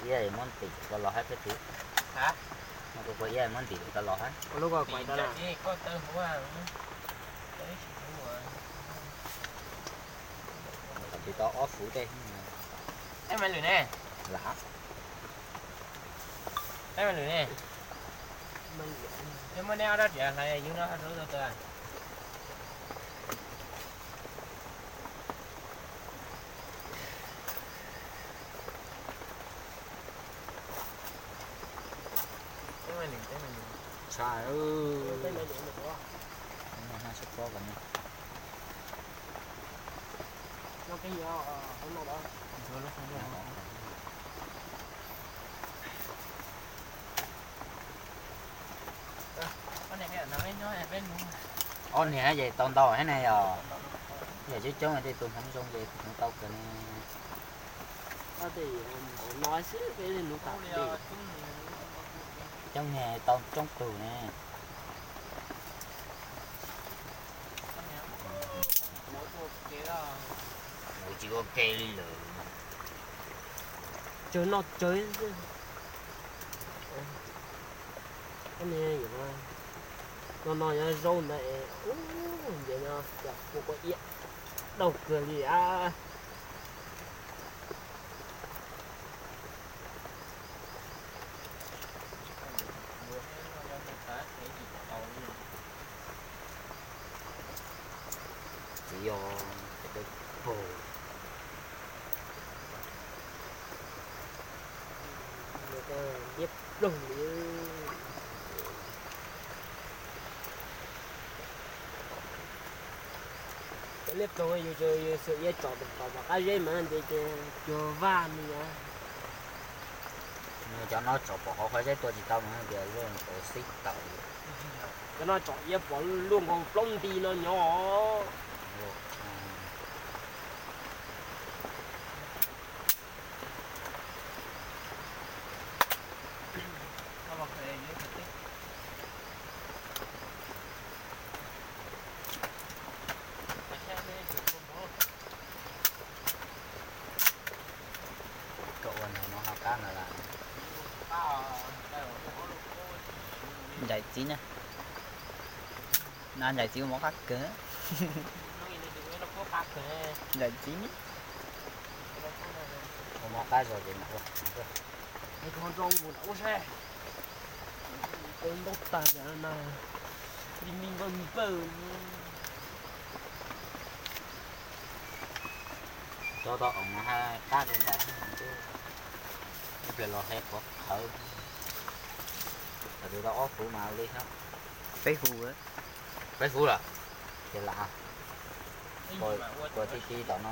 Iya món thịt có lò hết cái thứ. Hả? Nó có iya món thịt có lò hết. Lúc rồi quay đó là có tơ hủ à. Đấy hủ à. Thì to off phủ đây. Em ăn lười nè. Lạ. Em ăn lười nè. mình Nhưng mà neo đó chị là dưới nó rửa từ à. Trời ơi. tới nơi được quá. Nó hai sắp có gần. Nó cái gì không nào đó. Con này nó bên luôn. Ôn thì hả vậy tòn to thế này à. Giờ chứ chống ở đây tôi không xong vậy không tao cần. Thì nói xíu cái gì nó tao đi. Trong nhà tao trong tù nè. Ủa chỉ có cây lửa. Chơi nó chơi cái này vậy mà nó nói râu này vậy nó gặp một cái yên đầu cười gì à Chỉ do cái hồ. người ta biết đồng đi cái clip tôi yêu chơi sự yêu trò được vào cái dây mà để cho van đi á Cho nó chọc bỏ khỏi cái tôi chỉ tao mà giờ luôn tổ xích tao. cho nó chọn yêu bỏ luôn con lông đi nó nhỏ Cậu này nó học cá là giải chín á. Nó giải chín món khác cỡ. Giải chín. Món cá rồi thì nó cái con rong của nó xe con đốt tạt ra này đi mình còn bờ cho tao ổng hai cá lên đấy chứ bây giờ hết quá thở rồi tao ốp phủ màu đi không phải phù á phải phủ là thì lạ rồi rồi thì tao nó